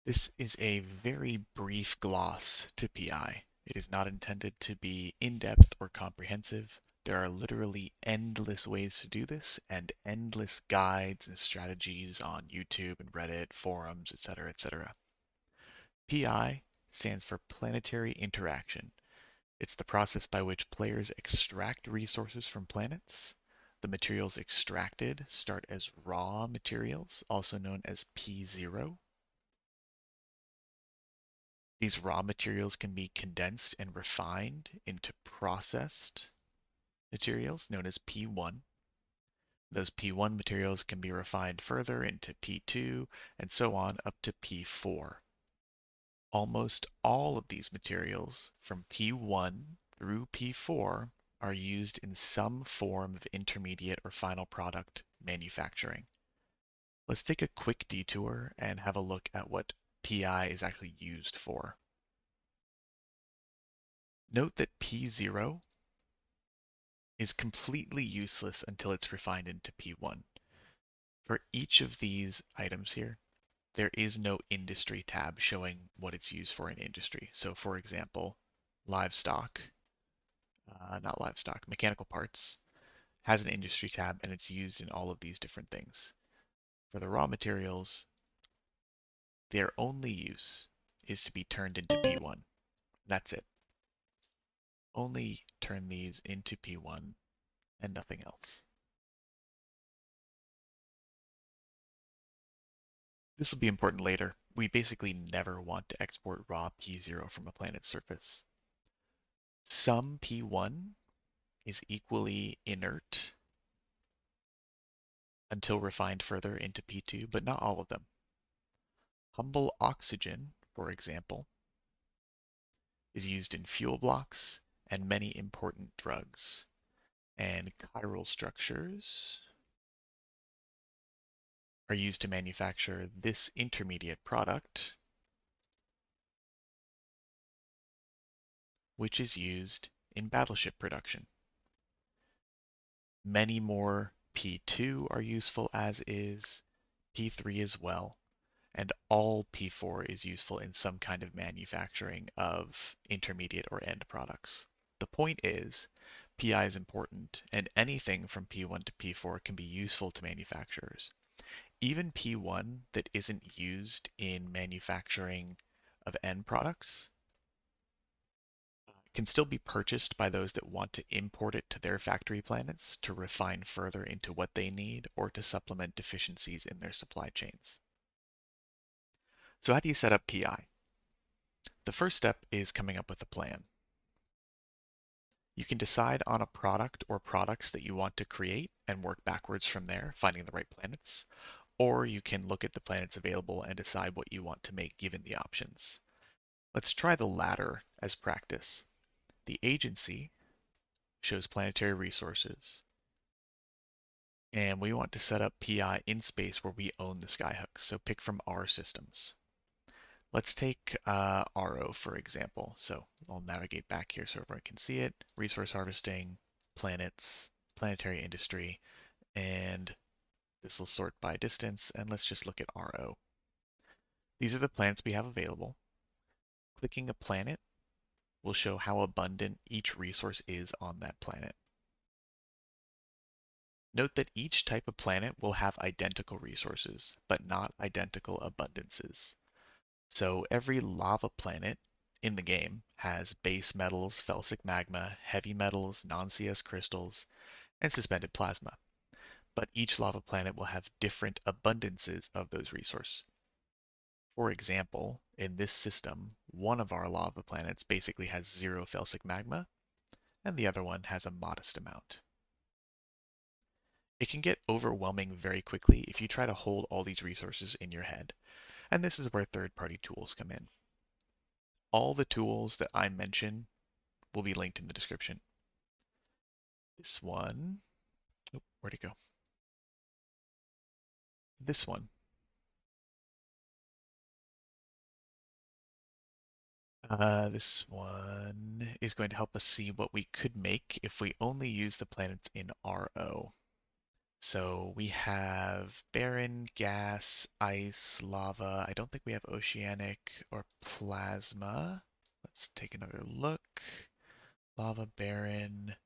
This is a very brief gloss to PI. It is not intended to be in-depth or comprehensive. There are literally endless ways to do this and endless guides and strategies on YouTube and Reddit, forums, etc., etc. PI stands for Planetary Interaction. It's the process by which players extract resources from planets. The materials extracted start as raw materials, also known as P0. These raw materials can be condensed and refined into processed materials known as P1. Those P1 materials can be refined further into P2 and so on up to P4. Almost all of these materials from P1 through P4 are used in some form of intermediate or final product manufacturing. Let's take a quick detour and have a look at what PI is actually used for. Note that P0 is completely useless until it's refined into P1. For each of these items here, there is no industry tab showing what it's used for in industry. So for example, livestock, not livestock, mechanical parts has an industry tab and it's used in all of these different things. For the raw materials, their only use is to be turned into P1. That's it. Only turn these into P1 and nothing else. This will be important later. We basically never want to export raw P0 from a planet's surface. Some P1 is equally inert until refined further into P2, but not all of them. Humble oxygen, for example, is used in fuel blocks and many important drugs. And chiral structures are used to manufacture this intermediate product, which is used in battleship production. Many more P2 are useful as is, P3 as well, and all P4 is useful in some kind of manufacturing of intermediate or end products. The point is, PI is important, and anything from P1 to P4 can be useful to manufacturers. Even P1 that isn't used in manufacturing of end products can still be purchased by those that want to import it to their factory planets to refine further into what they need or to supplement deficiencies in their supply chains. So how do you set up PI? The first step is coming up with a plan. You can decide on a product or products that you want to create and work backwards from there, finding the right planets, or you can look at the planets available and decide what you want to make given the options. Let's try the latter as practice. The agency shows planetary resources, and we want to set up PI in space where we own the skyhooks, so pick from our systems. Let's take RO for example. So I'll navigate back here so everyone can see it. Resource harvesting, planets, planetary industry, and this will sort by distance, and let's just look at RO. These are the planets we have available. Clicking a planet will show how abundant each resource is on that planet. Note that each type of planet will have identical resources, but not identical abundances. So every lava planet in the game has base metals, felsic magma, heavy metals, non-CS crystals, and suspended plasma. But each lava planet will have different abundances of those resources. For example, in this system, one of our lava planets basically has 0 felsic magma, and the other one has a modest amount. It can get overwhelming very quickly if you try to hold all these resources in your head, and this is where third-party tools come in. All the tools that I mention will be linked in the description. This one, oh, where'd it go? This one. This one is going to help us see what we could make if we only use the planets in RO. So we have barren, gas, ice, lava. I don't think we have oceanic or plasma. Let's take another look. Lava, barren.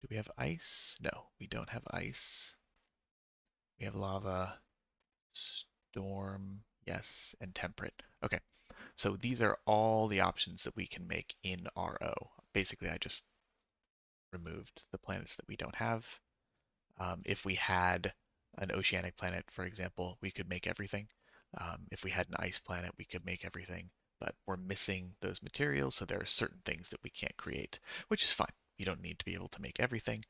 Do we have ice? No, we don't have ice. We have lava, storm, yes, and temperate. Okay, so these are all the options that we can make in RO. Basically, I just removed the planets that we don't have. If we had an oceanic planet, for example, we could make everything. If we had an ice planet, we could make everything. But we're missing those materials, so there are certain things that we can't create, which is fine. You don't need to be able to make everything.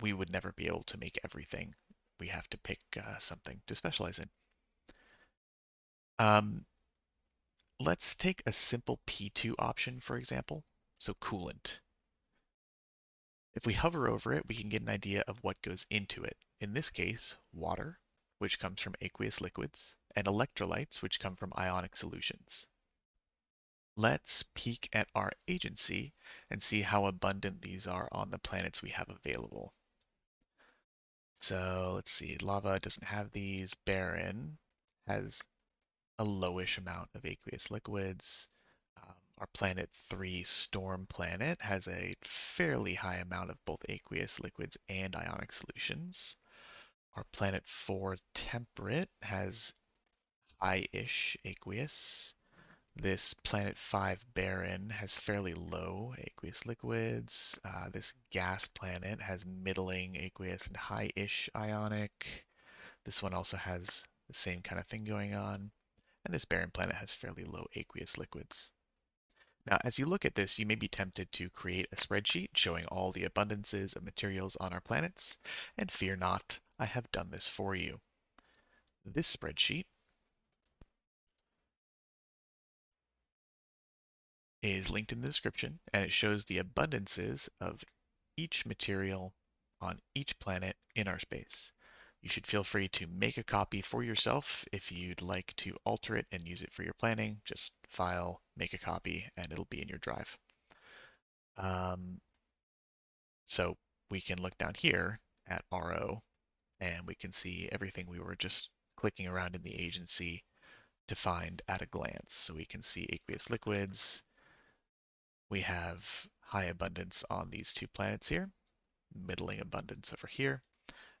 We would never be able to make everything. We have to pick something to specialize in. Um, let's take a simple P2 option, for example. So coolant. If we hover over it, we can get an idea of what goes into it. In this case, water, which comes from aqueous liquids, and electrolytes, which come from ionic solutions. Let's peek at our agency and see how abundant these are on the planets we have available. So let's see, lava doesn't have these. Barren has a lowish amount of aqueous liquids. Our planet 3 storm planet has a fairly high amount of both aqueous liquids and ionic solutions. Our planet 4 temperate has high-ish aqueous. This planet 5 barren has fairly low aqueous liquids. This gas planet has middling aqueous and high-ish ionic. This one also has the same kind of thing going on. And this barren planet has fairly low aqueous liquids. Now, as you look at this, you may be tempted to create a spreadsheet showing all the abundances of materials on our planets, and fear not, I have done this for you. This spreadsheet is linked in the description, and it shows the abundances of each material on each planet in our space. You should feel free to make a copy for yourself if you'd like to alter it and use it for your planning. Just file, make a copy, and it'll be in your drive. Um, so we can look down here at RO and we can see everything we were just clicking around in the agency to find at a glance. So we can see aqueous liquids. We have high abundance on these two planets here, middling abundance over here.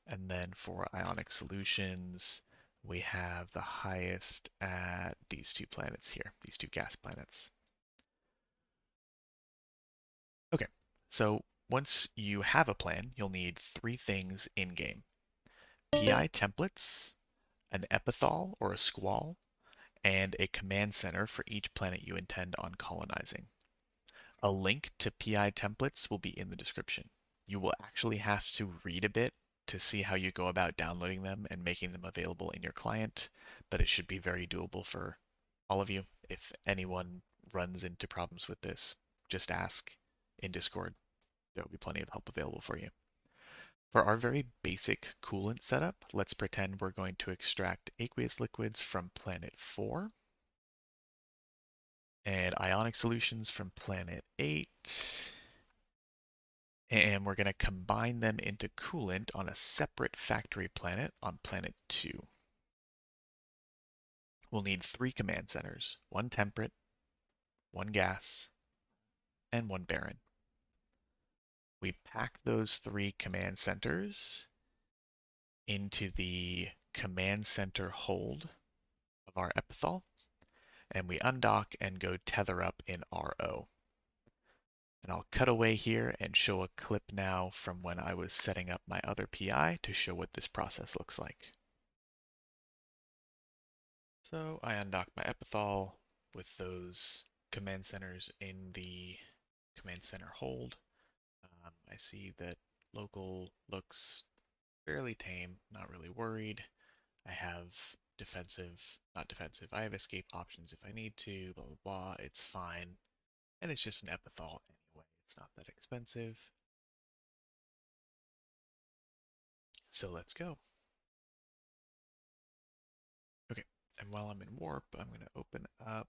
And then for ionic solutions, we have the highest at these two planets here, these two gas planets. Okay, so once you have a plan, you'll need three things in game. PI templates, an epithal or a squall, and a command center for each planet you intend on colonizing. A link to PI templates will be in the description. You will actually have to read a bit to see how you go about downloading them and making them available in your client, but it should be very doable for all of you. If anyone runs into problems with this, just ask in Discord. There will be plenty of help available for you. For our very basic coolant setup, let's pretend we're going to extract aqueous liquids from planet 4 and ionic solutions from planet 8. And we're going to combine them into coolant on a separate factory planet on planet 2. We'll need three command centers, one temperate, one gas, and one barren. We pack those three command centers into the command center hold of our epithal, and we undock and go tether up in RO. And I'll cut away here and show a clip now from when I was setting up my other PI to show what this process looks like. So I undock my epithal with those command centers in the command center hold. I see that local looks fairly tame, not really worried. I have defensive, not defensive, I have escape options if I need to, blah, blah, blah. It's fine. And it's just an epithal anyway. It's not that expensive. So let's go. Okay, and while I'm in warp, I'm going to open up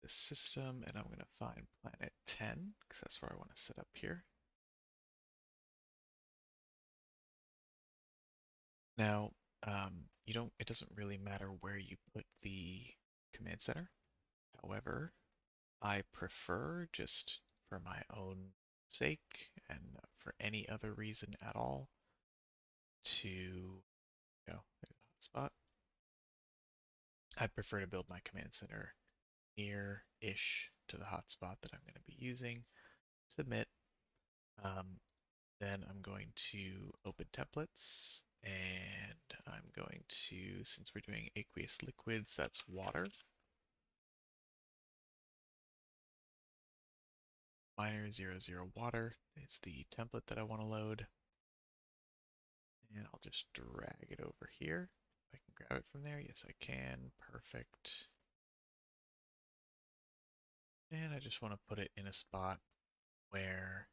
the system and I'm going to find planet 10 because that's where I want to set up here. Now, it doesn't really matter where you put the command center. However, I prefer, just for my own sake and for any other reason at all, to go there's the hotspot. I prefer to build my command center near-ish to the hotspot that I'm going to be using. Submit. Um, then I'm going to open templates, and I'm going to, since we're doing aqueous liquids, that's water. Miner00 water is the template that I want to load. And I'll just drag it over here. I can grab it from there. Yes, I can. Perfect. And I just want to put it in a spot where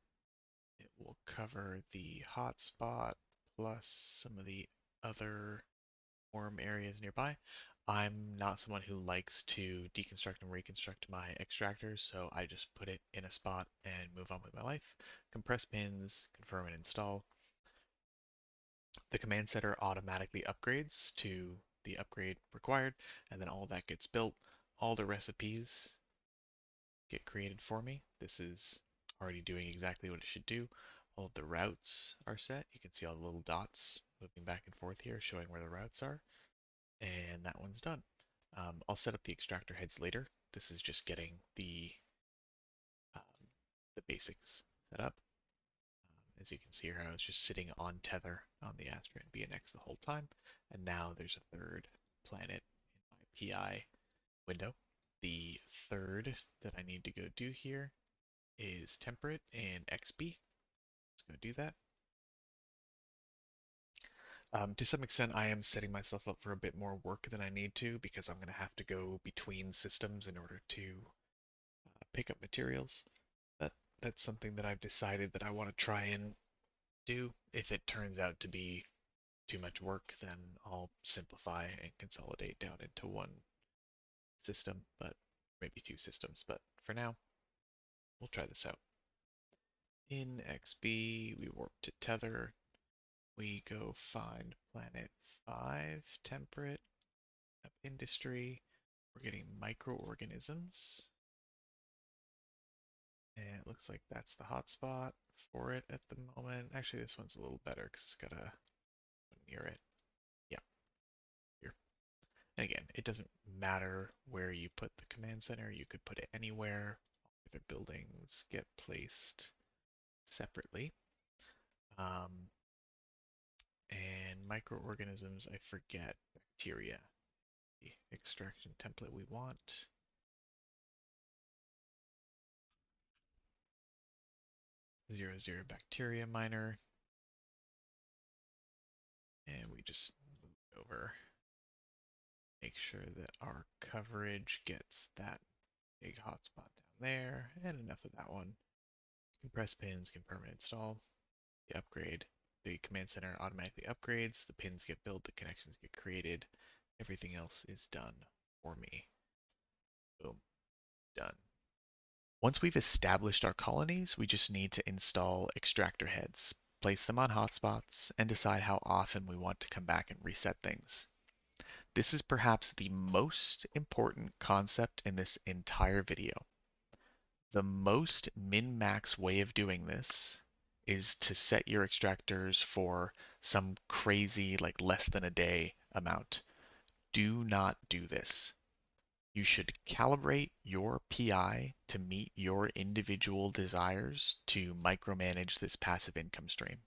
it will cover the hotspot plus some of the other warm areas nearby. I'm not someone who likes to deconstruct and reconstruct my extractors, so I just put it in a spot and move on with my life. Compress pins, confirm and install. The command center automatically upgrades to the upgrade required, and then all that gets built. All the recipes get created for me. This is already doing exactly what it should do. All of the routes are set. You can see all the little dots moving back and forth here, showing where the routes are. And that one's done. I'll set up the extractor heads later. This is just getting um, the basics set up. As you can see here, I was just sitting on tether on the Astra and BNX the whole time, and now there's a third planet in my PI window. The third that I need to go do here is temperate in XB. Let's go do that. To some extent, I am setting myself up for a bit more work than I need to because I'm going to have to go between systems in order to pick up materials. But that's something that I've decided that I want to try and do. If it turns out to be too much work, then I'll simplify and consolidate down into one system, but maybe two systems. But for now, we'll try this out. In XB, we warp to tether. We go find planet 5, temperate, up industry. We're getting microorganisms. And it looks like that's the hotspot for it at the moment. Actually, this one's a little better because it's got a one near it. Yeah, here. And again, it doesn't matter where you put the command center. You could put it anywhere. Other buildings get placed separately. Um, and microorganisms, I forget. Bacteria, the extraction template we want. 00 bacteria miner. And we just move over. Make sure that our coverage gets that big hotspot down there and enough of that one. Compress pins can permanent install. The upgrade, the command center automatically upgrades. The pins get built, the connections get created. Everything else is done for me. Boom, done. Once we've established our colonies, we just need to install extractor heads, place them on hotspots, and decide how often we want to come back and reset things. This is perhaps the most important concept in this entire video. The most min-max way of doing this is to set your extractors for some crazy, like less than a day amount. Do not do this. You should calibrate your PI to meet your individual desires to micromanage this passive income stream.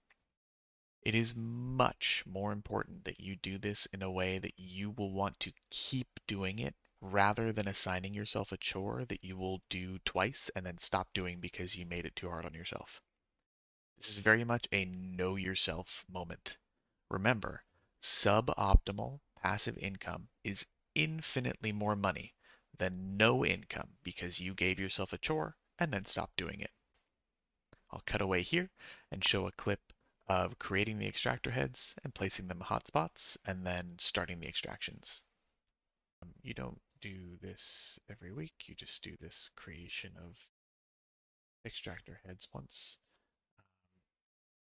It is much more important that you do this in a way that you will want to keep doing it rather than assigning yourself a chore that you will do twice and then stop doing because you made it too hard on yourself. This is very much a know yourself moment. Remember, suboptimal passive income is infinitely more money than no income because you gave yourself a chore and then stopped doing it. I'll cut away here and show a clip of creating the extractor heads and placing them hotspots and then starting the extractions. You don't do this every week, you just do this creation of extractor heads once.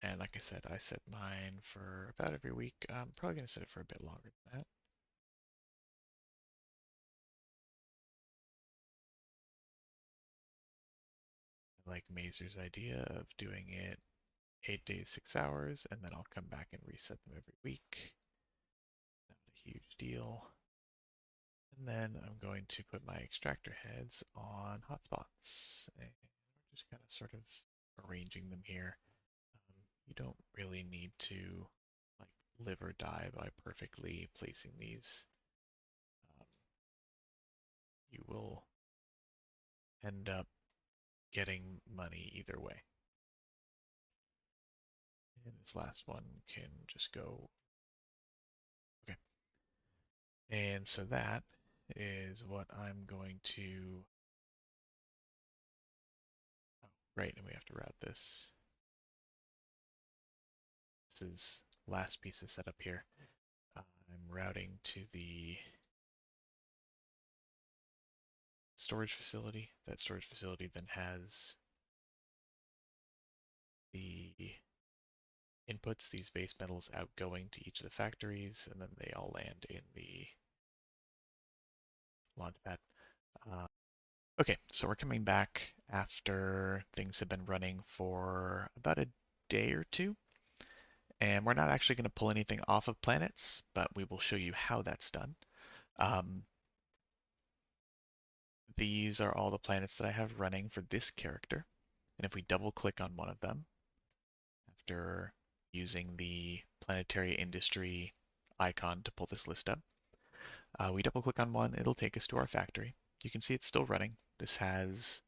And like I said, I set mine for about every week. I'm probably going to set it for a bit longer than that. I like Mazer's idea of doing it 8 days, 6 hours, and then I'll come back and reset them every week. Not a huge deal. And then I'm going to put my extractor heads on hotspots. And we're just kind of sort of arranging them here. You don't really need to like live or die by perfectly placing these. Um, you will end up getting money either way. And this last one can just go. Okay. And so that is what I'm going to. Oh, right, and we have to route this. This is last piece of setup here. I'm routing to the storage facility. That storage facility then has the inputs, these base metals outgoing to each of the factories, and then they all land in the launchpad. Uh, okay, so we're coming back after things have been running for about a day or two, and we're not actually going to pull anything off of planets, but we will show you how that's done. Um, these are all the planets that I have running for this character, and if we double click on one of them, after using the planetary industry icon to pull this list up, we double click on one, it'll take us to our factory. You can see it's still running. This has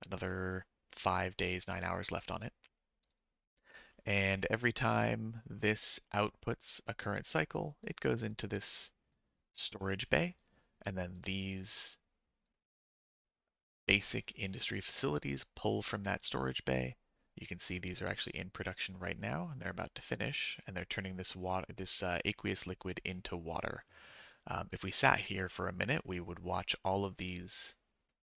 another 5 days, 9 hours left on it. And every time this outputs a current cycle, it goes into this storage bay. And then these basic industry facilities pull from that storage bay. You can see these are actually in production right now, and they're about to finish, and they're turning this water, this aqueous liquid into water. If we sat here for a minute, we would watch all of these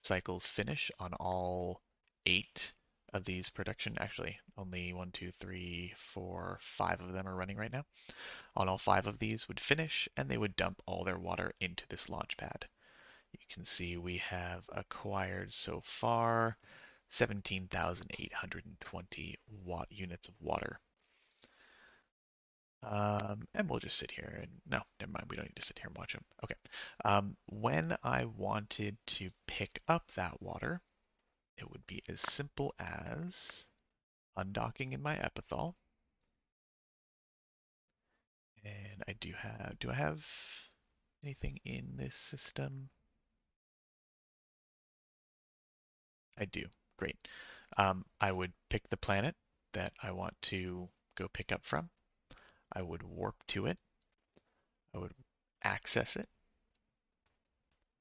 cycles finish on all 8 of these production. Actually, only 1, 2, 3, 4, 5 of them are running right now. On all 5 of these would finish, and they would dump all their water into this launch pad. You can see we have acquired so far 17,820 watt units of water. And we'll just sit here and no, never mind. We don't need to sit here and watch them. Okay. When I wanted to pick up that water, it would be as simple as undocking in my epithal. And do I have anything in this system? I do. Great. I would pick the planet that I want to go pick up from. I would warp to it. I would access it.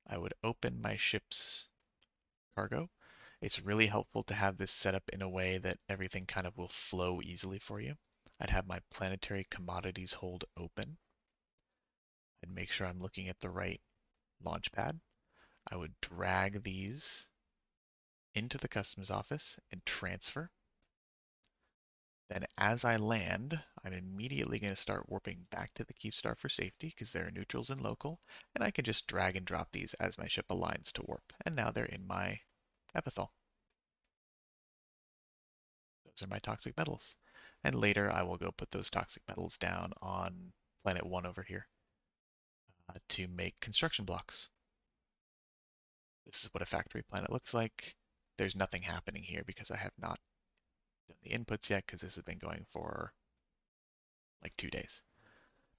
I would open my ship's cargo. It's really helpful to have this set up in a way that everything kind of will flow easily for you. I'd have my planetary commodities hold open. I'd make sure I'm looking at the right launch pad. I would drag these into the customs office and transfer. Then as I land, I'm immediately going to start warping back to the Keepstar for safety because they're neutrals and local, and I can just drag and drop these as my ship aligns to warp, and now they're in my epithal. Those are my toxic metals. And later I will go put those toxic metals down on planet 1 over here to make construction blocks. This is what a factory planet looks like. There's nothing happening here because I have not done the inputs yet because this has been going for like 2 days.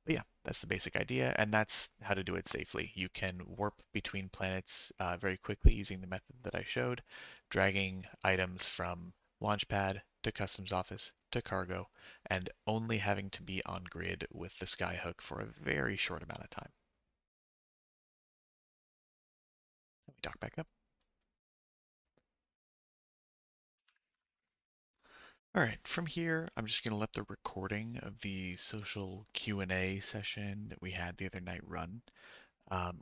But yeah, that's the basic idea, and that's how to do it safely. You can warp between planets very quickly using the method that I showed, dragging items from Launchpad to Customs Office to Cargo, and only having to be on grid with the Skyhook for a very short amount of time. Let me dock back up. All right, from here, I'm just going to let the recording of the social Q&A session that we had the other night run.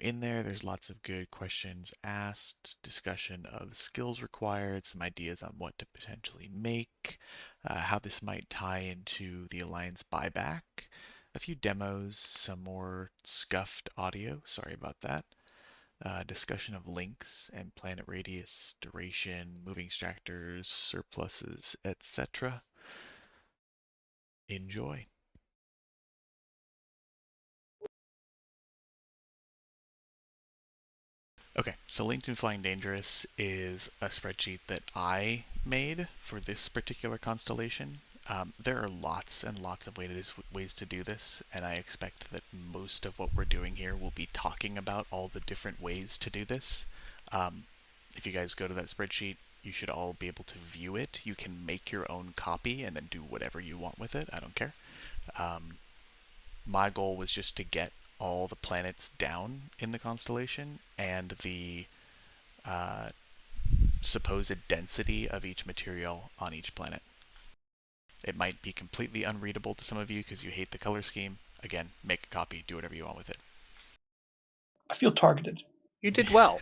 In there, there's lots of good questions asked, discussion of skills required, some ideas on what to potentially make, how this might tie into the Alliance buyback, a few demos, some more scuffed audio, sorry about that, discussion of links and planet radius, duration, moving extractors, surpluses, etc. Enjoy. Okay, so LinkedIn Flying Dangerous is a spreadsheet that I made for this particular constellation. There are lots and lots of ways to do this, and I expect that most of what we're doing here will be talking about all the different ways to do this. If you guys go to that spreadsheet, you should all be able to view it. You can make your own copy and then do whatever you want with it. I don't care. Um, my goal was just to get all the planets down in the constellation and the uh, supposed density of each material on each planet. It might be completely unreadable to some of you because you hate the color scheme. Again, make a copy, do whatever you want with it. I feel targeted. You did well.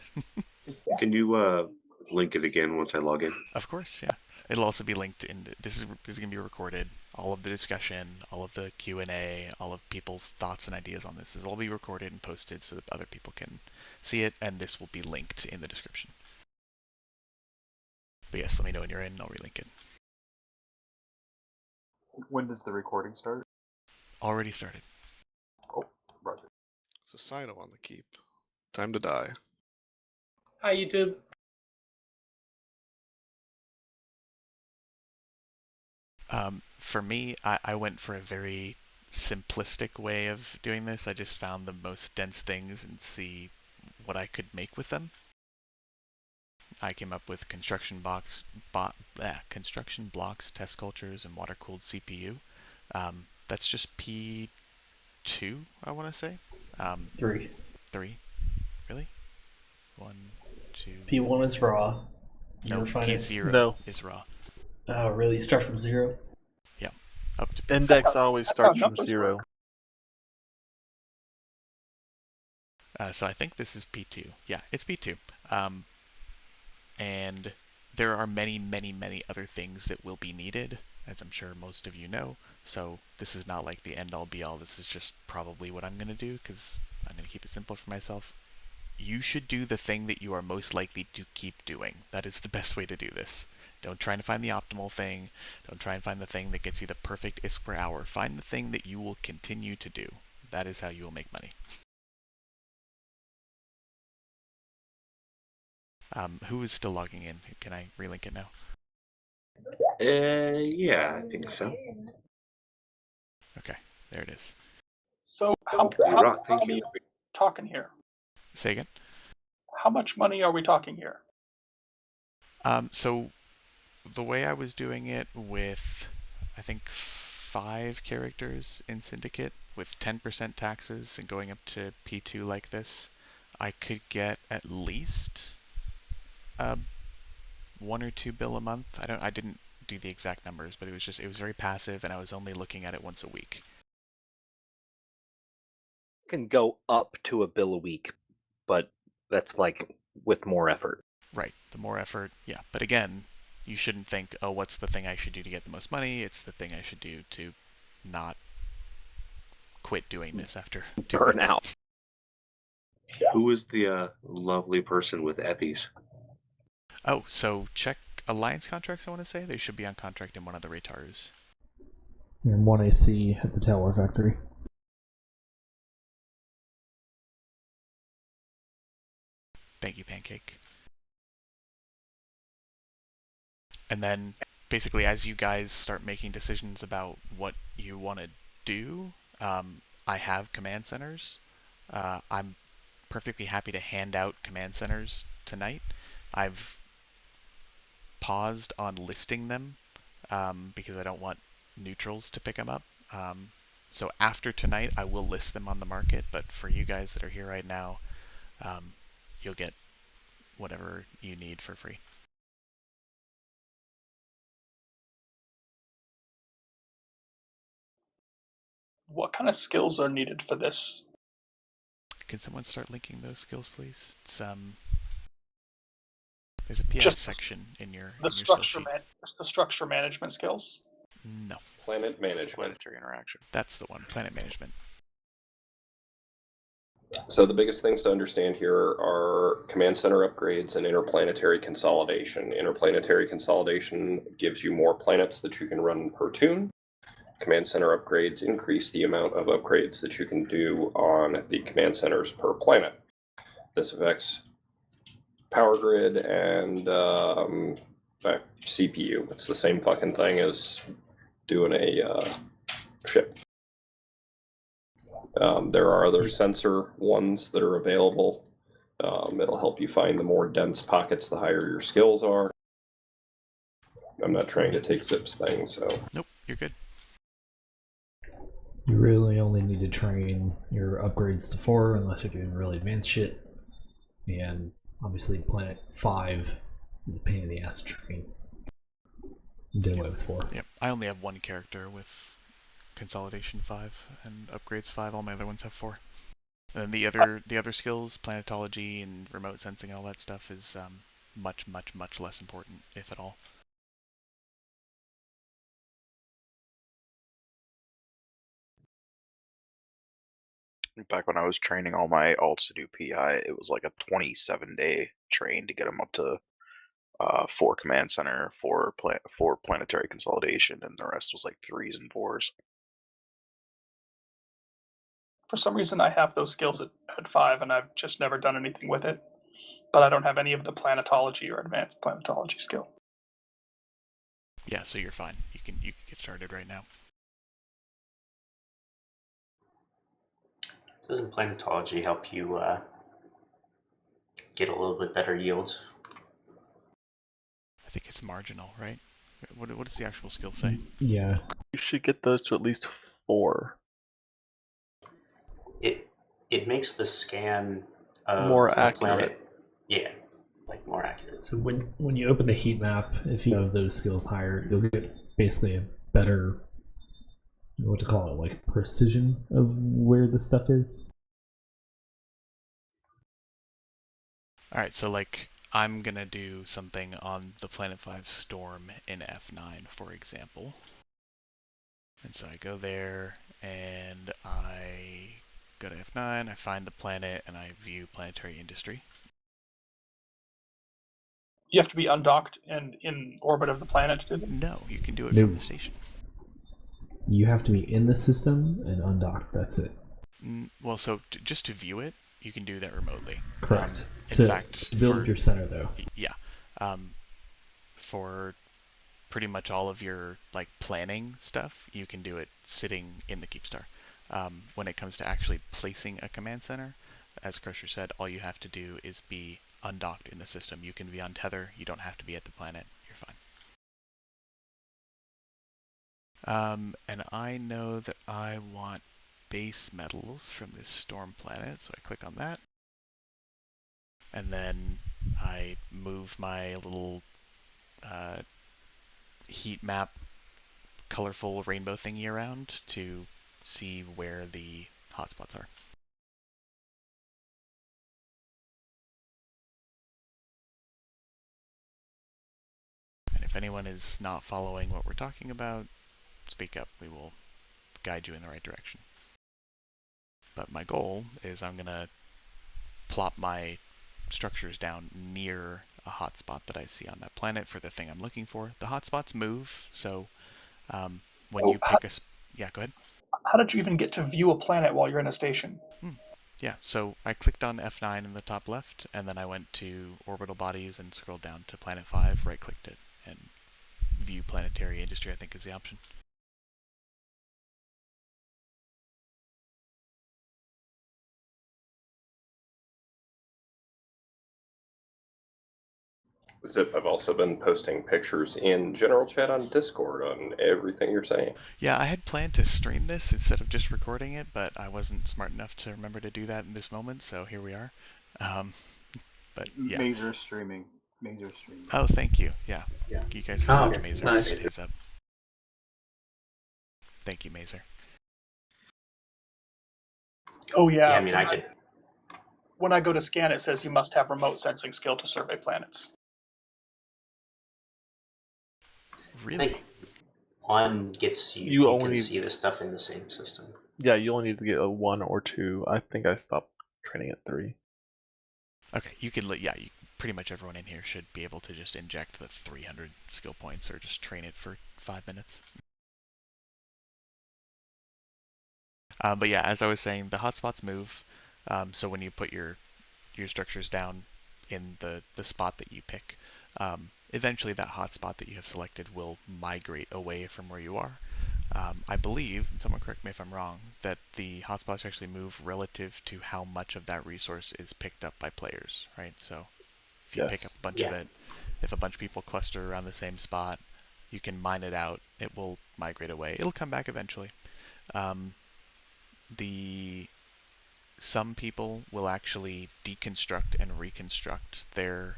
Can you link it again once I log in? Of course, yeah. It'll also be linked in. This is gonna be recorded. All of the discussion, all of the Q&A, all of people's thoughts and ideas on this will be recorded and posted so that other people can see it, and this will be linked in the description. But yes, let me know when you're in. I'll relink it. When does the recording start? Already started. Oh, roger. It's a Sino on the keep. Time to die. Hi, YouTube. For me, I went for a very simplistic way of doing this. I just found the most dense things and see what I could make with them. I came up with construction blocks, test cultures, and water-cooled CPU. That's just P2, I want to say. 3. 3, really? 1, 2. P1 is raw. No, P0 No. is raw. Oh, really? You start from 0? Yeah, up to P4. Index always starts from numbers 0. So I think this is P2. Yeah, it's P2. And there are many, many, many other things that will be needed, as I'm sure most of you know. So this is not like the end-all be-all. This is just probably what I'm going to do because I'm going to keep it simple for myself. You should do the thing that you are most likely to keep doing. That is the best way to do this. Don't try to find the optimal thing. Don't try and find the thing that gets you the perfect ISK per hour. Find the thing that you will continue to do. That is how you will make money. Who is still logging in? Can I relink it now? Yeah, I think so. Okay, there it is. So how Rock, thank money you. are we talking here? Say again? How much money are we talking here? So the way I was doing it with, I think, 5 characters in Syndicate with 10% taxes and going up to P2 like this, I could get at least 1 or 2 bill a month. I didn't do the exact numbers, but it was very passive, and I was only looking at it once a week. Can go up to $1 a week, but that's like with more effort. Right. The more effort, yeah. But again, you shouldn't think, oh, what's the thing I should do to get the most money? It's the thing I should do to not quit doing this after 2 Burn weeks. out. Who is the lovely person with Eppies? Oh, so check Alliance contracts, I want to say. They should be on contract in one of the Raytarus. And 1 AC at the Talor factory. Thank you, Pancake. And then, basically, as you guys start making decisions about what you want to do, I have command centers. I'm perfectly happy to hand out command centers tonight. I've paused on listing them because I don't want neutrals to pick them up. So after tonight, I will list them on the market. But for you guys that are here right now, you'll get whatever you need for free. What kind of skills are needed for this? Can someone start linking those skills, please? It's there's a PI Just section in your The skill sheet. the structure management skills. No, Planet management. Planetary interaction. that's the one. Planet management. So the biggest things to understand here are command center upgrades and interplanetary consolidation. Interplanetary consolidation gives you more planets that you can run per tune. Command center upgrades increase the amount of upgrades that you can do on the command centers per planet. This affects power grid and CPU. It's the same fucking thing as doing a ship. There are other sensor ones that are available. It'll help you find the more dense pockets the higher your skills are. I'm not trying to take Zip's thing, so. Nope, you're good. You really only need to train your upgrades to 4 unless you're doing really advanced shit. And obviously Planet 5 is a pain in the ass to train. You did away with 4. Yep, I only have one character with Consolidation 5 and Upgrades 5. All my other ones have 4. And the other skills, planetology and remote sensing and all that stuff is much less important, if at all. Back when I was training all my alts to do PI, it was like a 27-day train to get them up to 4 command center, 4 planetary consolidation, and the rest was like 3s and 4s. For some reason, I have those skills at 5, and I've just never done anything with it. But I don't have any of the planetology or advanced planetology skill. Yeah, so you're fine. You can get started right now. Doesn't planetology help you get a little bit better yields? I think it's marginal, right? What does the actual skill say? Yeah. You should get those to at least 4. It makes the scan of More the accurate. planet, yeah, like more accurate. So when you open the heat map, if you have those skills higher, you'll get basically a better, what to call it, like precision of where the stuff is. Alright, so like I'm gonna do something on the Planet 5 Storm in F9, for example. And so I go there and I go to F9, I find the planet and I view planetary industry. You have to be undocked and in orbit of the planet to do them. No, you can do it No. from the station. You have to be in the system and undocked. That's it. Well, so just to view it, you can do that remotely. Correct. In fact, to build your center, though. Yeah. For pretty much all of your like planning stuff, you can do it sitting in the Keepstar. When it comes to actually placing a command center, as Crusher said, all you have to do is be undocked in the system. You can be on tether. You don't have to be at the planet. You're fine. And I know that I want base metals from this storm planet, so I click on that. And then I move my little heat map colorful rainbow thingy around to see where the hotspots are. And if anyone is not following what we're talking about, speak up. We will guide you in the right direction. But my goal is I'm going to plop my structures down near a hotspot that I see on that planet for the thing I'm looking for. The hotspots move, so when you pick yeah, go ahead. How did you even get to view a planet while you're in a station? Yeah, so I clicked on F9 in the top left, and then I went to orbital bodies and scrolled down to Planet 5, right-clicked it, and view planetary industry, I think, is the option. Zip, I've also been posting pictures in general chat on Discord on everything you're saying. Yeah, I had planned to stream this instead of just recording it, but I wasn't smart enough to remember to do that in this moment, so here we are. But yeah. Mazer streaming. Mazer streaming. Oh, thank you. Yeah. You guys can watch okay. Mazer. Nice. Hit his up. Thank you, Mazer. Oh yeah. Yeah, I mean, I could when I go to scan, it says you must have remote sensing skill to survey planets. I Really? think one gets you. You You only can need- see the stuff in the same system. Yeah, you only need to get a 1 or 2. I think I stopped training at 3. Okay, you can. Yeah, pretty much everyone in here should be able to just inject the 300 skill points or just train it for 5 minutes. But yeah, as I was saying, the hotspots move. So when you put your structures down in the spot that you pick, eventually that hotspot that you have selected will migrate away from where you are. I believe, and someone correct me if I'm wrong, that the hotspots actually move relative to how much of that resource is picked up by players, right? So if you pick up Yes. a bunch of it, if a bunch of people cluster around the same spot, you can mine it out. It will migrate away. It'll come back eventually. Some people will actually deconstruct and reconstruct their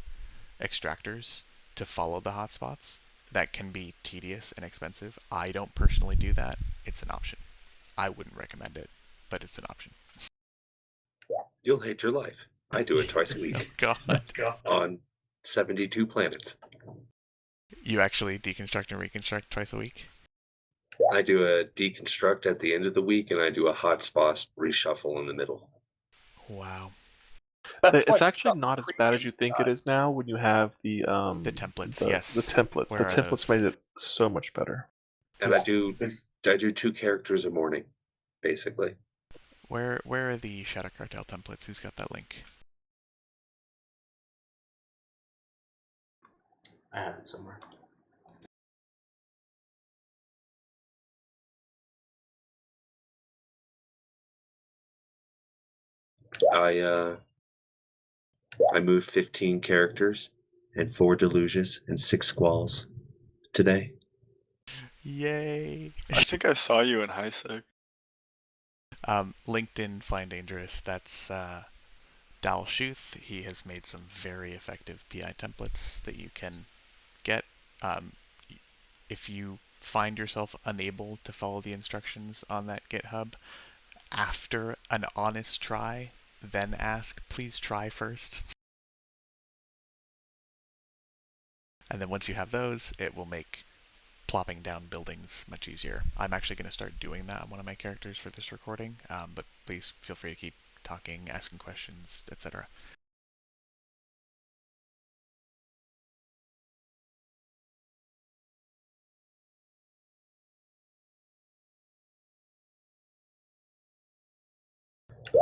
extractors to follow the hotspots. That can be tedious and expensive. I don't personally do that. It's an option. I wouldn't recommend it, but it's an option. You'll hate your life. I do it twice a week. Oh God. On 72 planets. You actually deconstruct and reconstruct twice a week? I do a deconstruct at the end of the week, and I do a hotspot reshuffle in the middle. Wow. It's actually not as bad as you think it is now when you have the templates. yes, the templates. Where The are templates those? made it so much better. And I do 2 characters a morning, basically. Where are the Shadow Cartel templates? Who's got that link? I have it somewhere. I moved 15 characters and 4 deluges and 6 squalls today. Yay! I think I saw you in high sec. LinkedIn Flying Dangerous, that's Dal Shuth. He has made some very effective PI templates that you can get. If you find yourself unable to follow the instructions on that GitHub, after an honest try, then ask, please try first. And then once you have those, it will make plopping down buildings much easier. I'm actually going to start doing that on one of my characters for this recording, but please feel free to keep talking, asking questions, etc.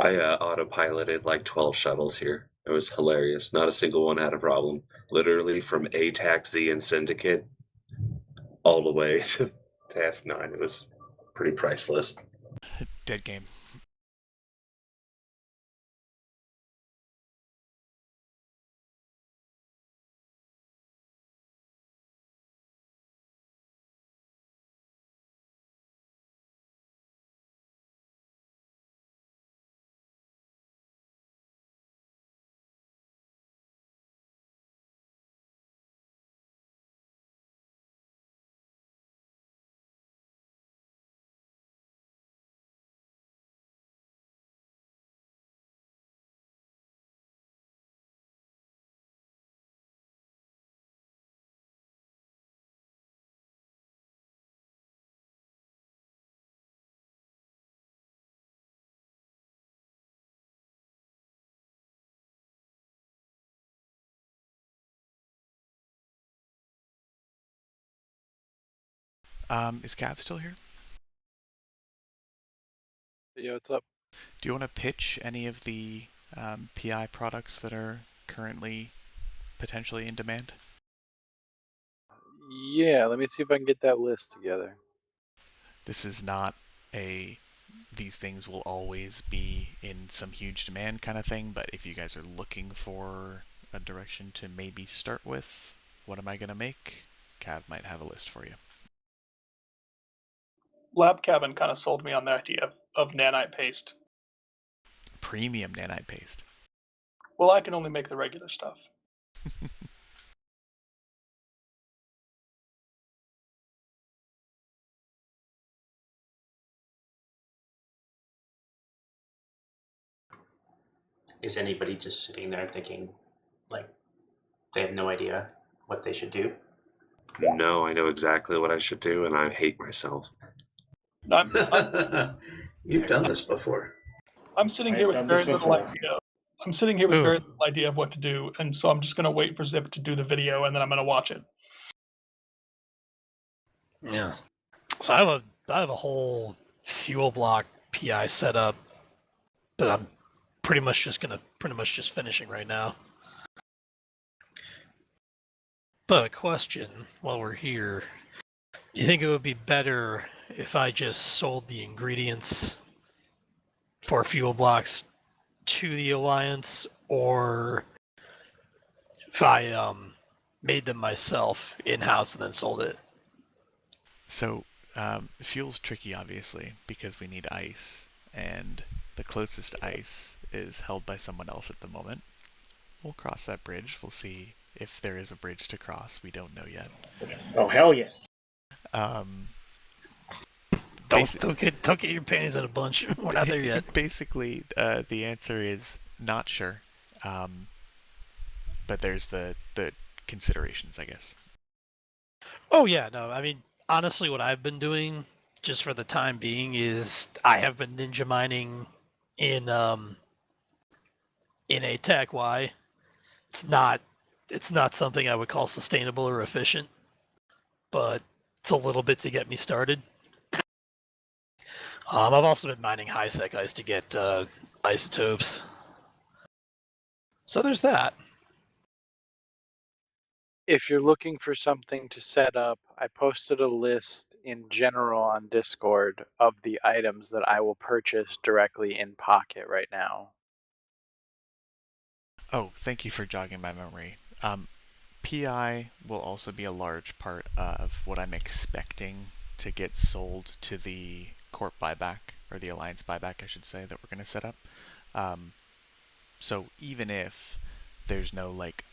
I autopiloted like 12 shuttles here. It was hilarious. Not a single one had a problem. Literally from A Taxi and Syndicate all the way to F9. It was pretty priceless. Dead game. Is Cav still here? Yeah, what's up? Do you want to pitch any of the PI products that are currently potentially in demand? Yeah, let me see if I can get that list together. This is not a these things will always be in some huge demand kind of thing, but if you guys are looking for a direction to maybe start with, what am I going to make? Cav might have a list for you. Lab Cabin kind of sold me on the idea of nanite paste. Premium nanite paste. Well, I can only make the regular stuff. is anybody just sitting there thinking, like, they have no idea what they should do? No, I know exactly what I should do, and I hate myself. You've done this before. I'm sitting here with very little idea. I'm sitting here with very little idea of what to do, and so I'm just going to wait for Zip to do the video, and then I'm going to watch it. Yeah. So I have a whole fuel block PI set up that I'm pretty much just finishing right now. But a question while we're here. You think it would be better if I just sold the ingredients for fuel blocks to the Alliance, or if I made them myself in-house and then sold it? So fuel's tricky, obviously, because we need ice, and the closest ice is held by someone else at the moment. We'll cross that bridge. We'll see if there is a bridge to cross. We don't know yet. Oh, hell yeah. Don't get your panties in a bunch. We're not there yet. Basically, the answer is not sure. But there's the considerations, I guess. Oh yeah, no, I mean, honestly, what I've been doing, just for the time being, is I have been ninja mining in ATAC Y. It's not something I would call sustainable or efficient, but it's a little bit to get me started. I've also been mining high-sec ice to get isotopes. So there's that. If you're looking for something to set up, I posted a list in general on Discord of the items that I will purchase directly in Pocket right now. Oh, thank you for jogging my memory. PI will also be a large part of what I'm expecting to get sold to the Corp buyback, or the Alliance buyback, I should say, that we're going to set up. So even if there's no like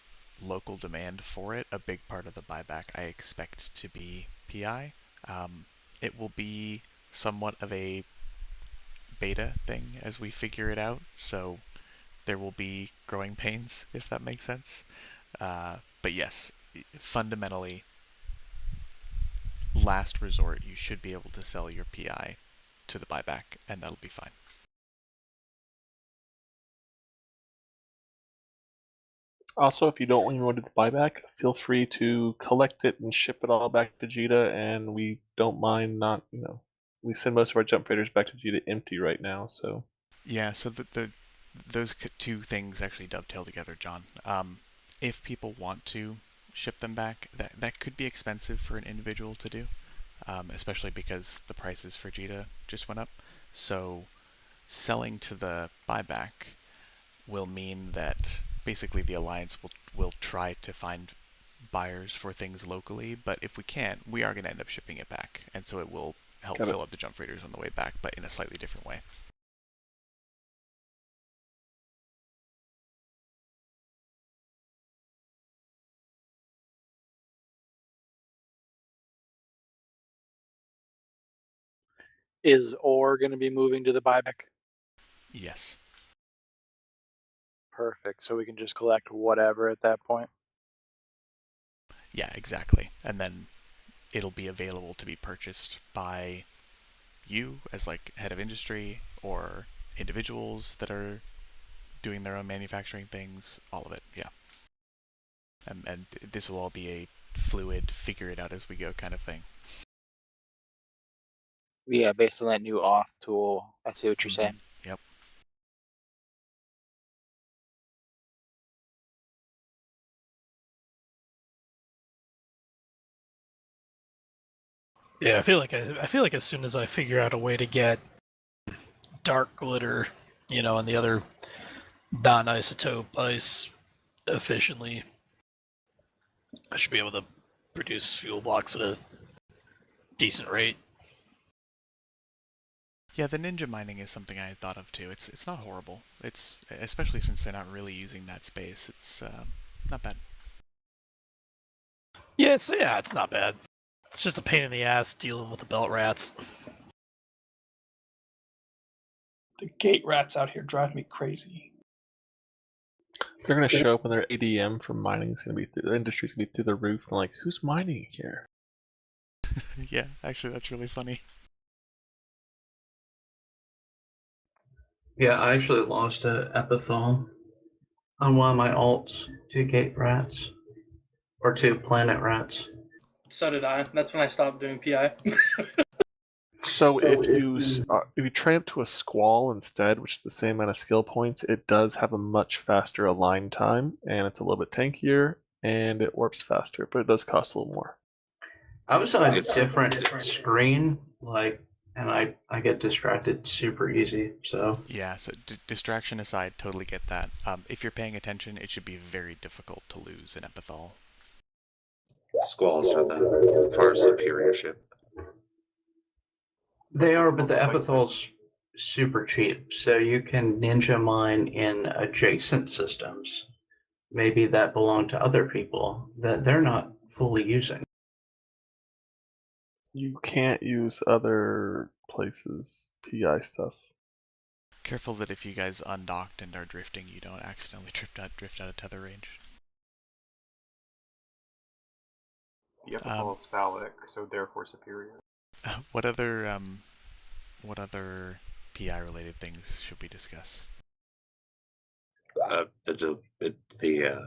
local demand for it, a big part of the buyback I expect to be PI. It will be somewhat of a beta thing as we figure it out, so there will be growing pains, if that makes sense. But yes, fundamentally, last resort, you should be able to sell your PI to the buyback, and that'll be fine. Also, if you don't even want to do the buyback, feel free to collect it and ship it all back to Jita, and we don't mind not, we send most of our jump freighters back to Jita empty right now, so. Yeah, so those two things actually dovetail together, John. If people want to ship them back, that could be expensive for an individual to do, especially because the prices for Jita just went up. So selling to the buyback will mean that basically the Alliance will try to find buyers for things locally, but if we can't, we are going to end up shipping it back, and so it will help fill up the jump freighters on the way back, but in a slightly different way. Is ore going to be moving to the buyback? Yes. Perfect. So we can just collect whatever at that point? Yeah, exactly. And then it'll be available to be purchased by you as like head of industry, or individuals that are doing their own manufacturing things, all of it, yeah. And this will all be a fluid, figure it out as we go kind of thing. Yeah, based on that new auth tool. I see what you're saying. Yep. Yeah, I feel like as soon as I figure out a way to get dark glitter, and the other non-isotope ice efficiently, I should be able to produce fuel blocks at a decent rate. Yeah, the ninja mining is something I had thought of too. It's not horrible. It's, especially since they're not really using that space. It's not bad. Yeah, it's not bad. It's just a pain in the ass dealing with the belt rats. The gate rats out here drive me crazy. They're gonna show up when their ADM for mining is gonna be the industry's gonna be through the roof. And like, who's mining here? Yeah, actually, that's really funny. Yeah, I actually lost a epithal on one of my alts to gate rats or to planet rats. So did I. That's when I stopped doing PI. So if you train up to a squall instead, which is the same amount of skill points, it does have a much faster align time, and it's a little bit tankier, and it warps faster, but it does cost a little more. I was on a different screen, like, and I get distracted super easy. So Yeah, so distraction aside, totally get that. If you're paying attention, it should be very difficult to lose an epithal. Squalls are the far superior ship. they are, but the epithal's super cheap, so you can ninja mine in adjacent systems, maybe that belong to other people that they're not fully using. You can't use other places PI stuff. Careful that if you guys undocked and are drifting, you don't accidentally drift out of tether range. The epithal is phallic, so therefore superior. What other PI related things should we discuss? The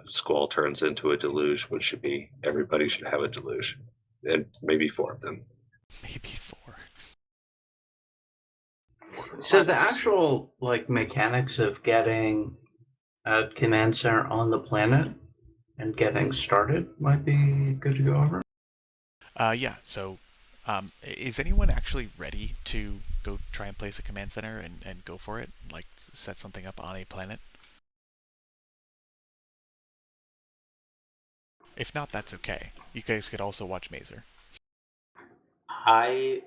squall turns into a deluge, which should be everybody should have a deluge, and maybe 4 of them. Maybe 4. So the actual like mechanics of getting a command center on the planet and getting started might be good to go over. Yeah, so is anyone actually ready to go try and place a command center and go for it? Like set something up on a planet? If not, that's okay. You guys could also watch Mazer. I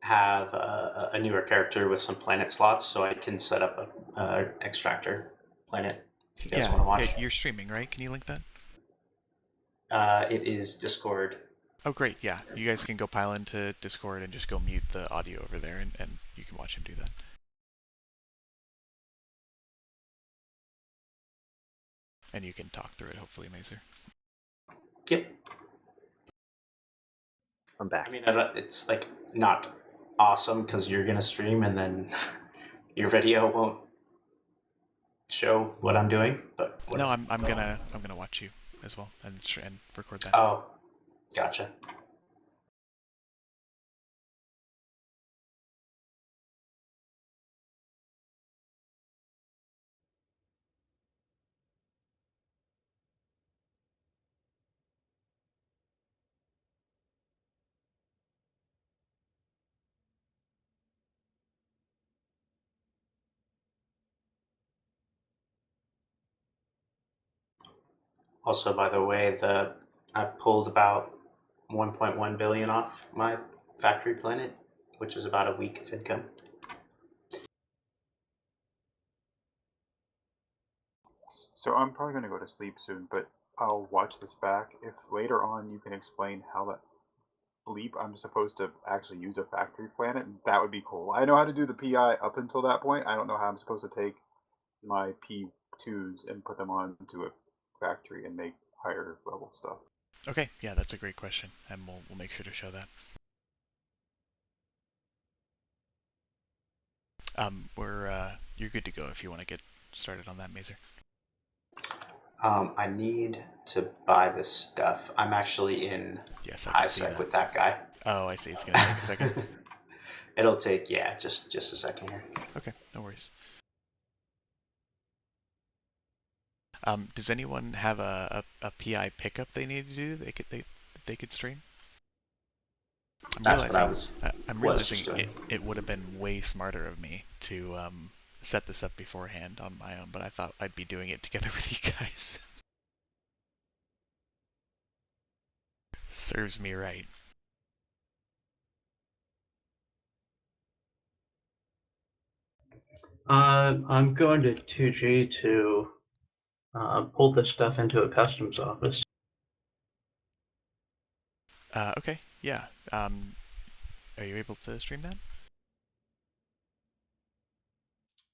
have a newer character with some planet slots, so I can set up a extractor planet if you guys want to watch. Yeah, you're streaming, right? Can you link that? It is Discord. Oh, great, yeah. You guys can go pile into Discord and just go mute the audio over there, and you can watch him do that. And you can talk through it, hopefully, Mazer. Yep. I'm back. I mean, it's like not awesome because you're gonna stream and then your video won't show what I'm doing. But no, I'm gonna watch you as well and record that. Oh, gotcha. Also, by the way, I pulled about 1.1 billion off my factory planet, which is about a week of income. So I'm probably going to go to sleep soon, but I'll watch this back. If later on you can explain how that bleep I'm supposed to actually use a factory planet, that would be cool. I know how to do the PI up until that point. I don't know how I'm supposed to take my P2s and put them onto a factory and make higher level stuff. Okay, yeah, that's a great question, and we'll make sure to show that. You're good to go if you want to get started on that, Mazer. I need to buy this stuff. I'm actually in ISEC with that guy. Oh, I see. It's gonna take a second. It'll take just a second here. Okay, no worries. Does anyone have a PI pickup they need to do? They could stream. I'm realizing it would have been way smarter of me to set this up beforehand on my own, but I thought I'd be doing it together with you guys. Serves me right. I'm going to 2G to pull this stuff into a customs office. Okay, yeah. Are you able to stream that?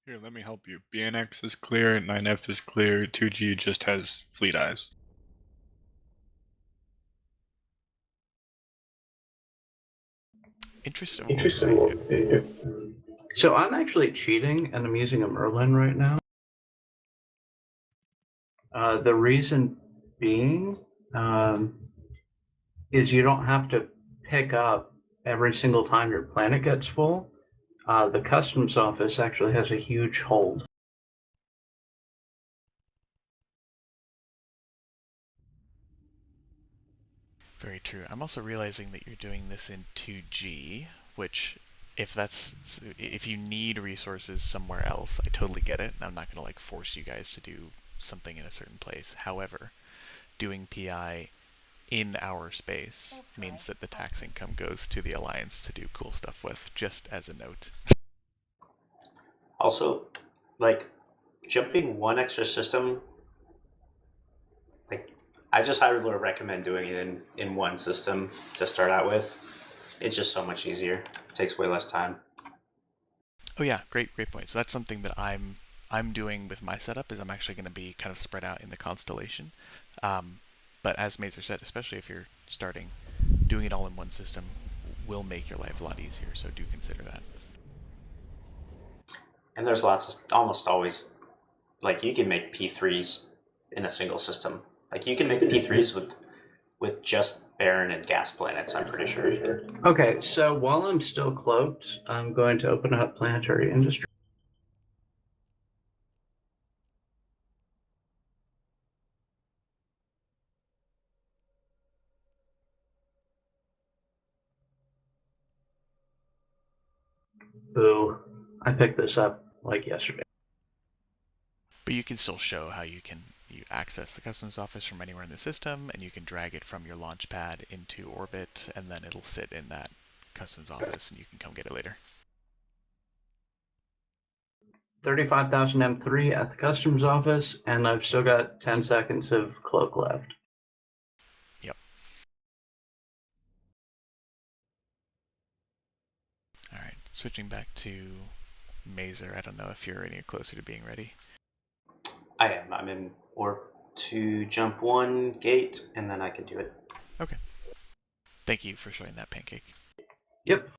Here, let me help you. BNX is clear, 9F is clear, 2G just has fleet eyes. Interesting. So I'm actually cheating, and I'm using a Merlin right now. The reason being is you don't have to pick up every single time your planet gets full. The customs office actually has a huge hold. Very true. I'm also realizing that you're doing this in 2G, which if you need resources somewhere else, I totally get it. And I'm not going to like force you guys to do something in a certain place. However, doing PI in our space means that the tax income goes to the Alliance to do cool stuff with, just as a note. Also, like, jumping one extra system, like, I just highly recommend doing it in one system to start out with. It's just so much easier. It takes way less time. Oh yeah, great point. So that's something that I'm doing with my setup, is I'm actually going to be kind of spread out in the constellation. But as Mazer said, especially if you're starting, doing it all in one system will make your life a lot easier, so do consider that. And there's almost always, like, you can make P3s in a single system. Like, you can make P3s with just Baron and gas planets, I'm pretty sure. Okay, so while I'm still cloaked, I'm going to open up planetary industry. Boo. I picked this up like yesterday. But you can still show how you access the customs office from anywhere in the system, and you can drag it from your launch pad into orbit, and then it'll sit in that customs office, and you can come get it later. 35,000 M3 at the customs office, and I've still got 10 seconds of cloak left. Yep. Alright, switching back to Mazer. I don't know if you're any closer to being ready. I am. I'm in warp to jump one gate, and then I can do it. Okay. Thank you for showing that, Pancake. Yep.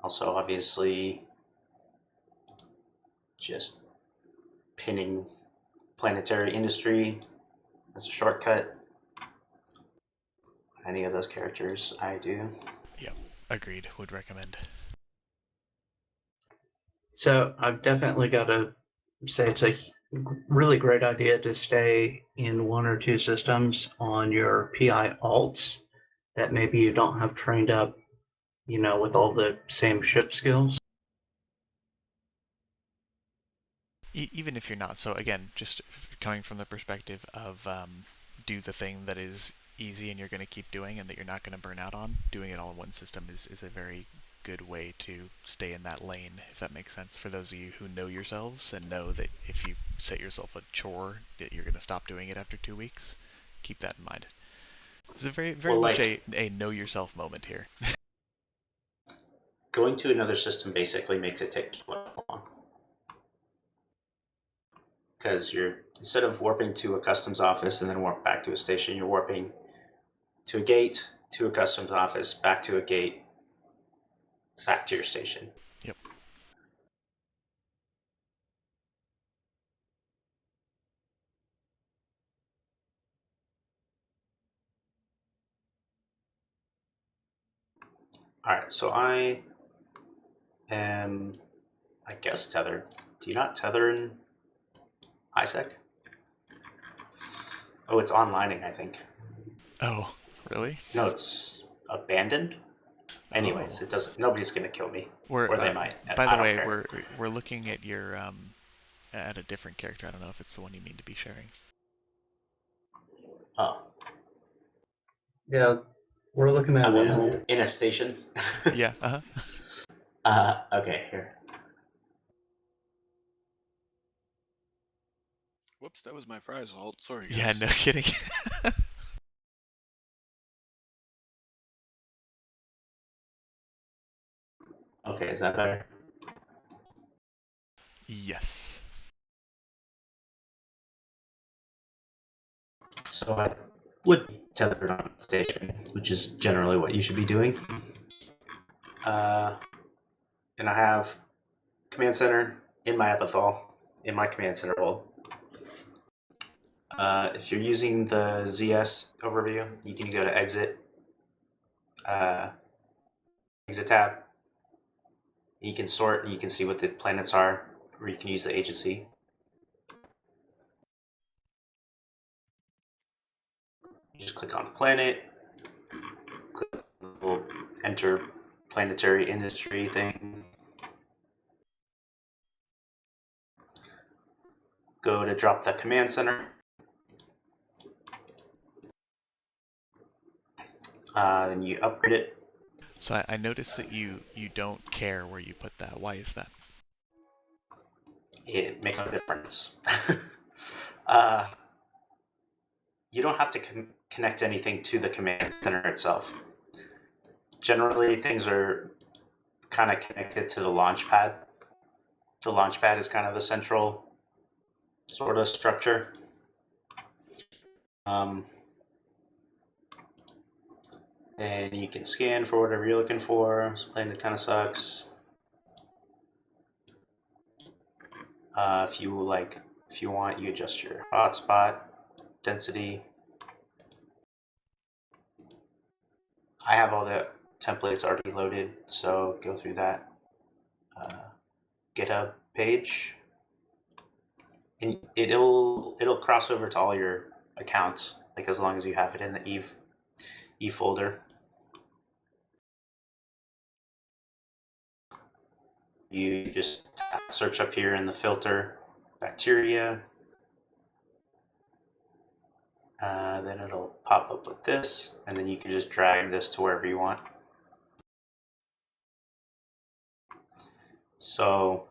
Also, obviously, just pinning planetary industry as a shortcut. Any of those characters, I do. Yep, agreed. Would recommend. So I've definitely got to say it's a really great idea to stay in one or two systems on your PI alts that maybe you don't have trained up, with all the same ship skills. Even if you're not. So again, just coming from the perspective of do the thing that is easy and you're going to keep doing and that you're not going to burn out on, doing it all in one system is a very good way to stay in that lane, if that makes sense, for those of you who know yourselves and know that if you set yourself a chore that you're going to stop doing it after 2 weeks. Keep that in mind. It's a very much a know yourself moment here. Going to another system basically makes it take twice as long. Because instead of warping to a customs office and then warp back to a station, you're warping to a gate, to a customs office, back to a gate, back to your station. Yep. Alright, so I am, I guess, tethered. Do you not tether in ISEC? Oh, it's onlining, I think. Oh, really? No, it's abandoned. Anyways, it doesn't. Nobody's gonna kill me, or they might. By the way, we're looking at your at a different character. I don't know if it's the one you mean to be sharing. Oh. Yeah, we're looking at in a station. Yeah. Okay, here. Whoops, that was my fries alt. Sorry, guys. Yeah, no kidding. Okay, is that better? Yes. So I would be tethered on the station, which is generally what you should be doing. And I have command center in my epithal, in my command center role. If you're using the ZS overview, you can go to exit tab. You can sort and you can see what the planets are, or you can use the agency. You just click on planet, click on the little enter planetary industry thing. Go to drop the command center. Then you upgrade it. So I noticed that you don't care where you put that. Why is that? It makes no difference. You don't have to connect anything to the command center itself. Generally, things are kind of connected to the launch pad. The launch pad is kind of the central sort of structure. And you can scan for whatever you're looking for. This planet kind of sucks. If you want, you adjust your hotspot density. I have all the templates already loaded, so go through that GitHub page, and it'll cross over to all your accounts, like as long as you have it in the E folder. You just search up here in the filter, bacteria. Then it'll pop up with this, and then you can just drag this to wherever you want. So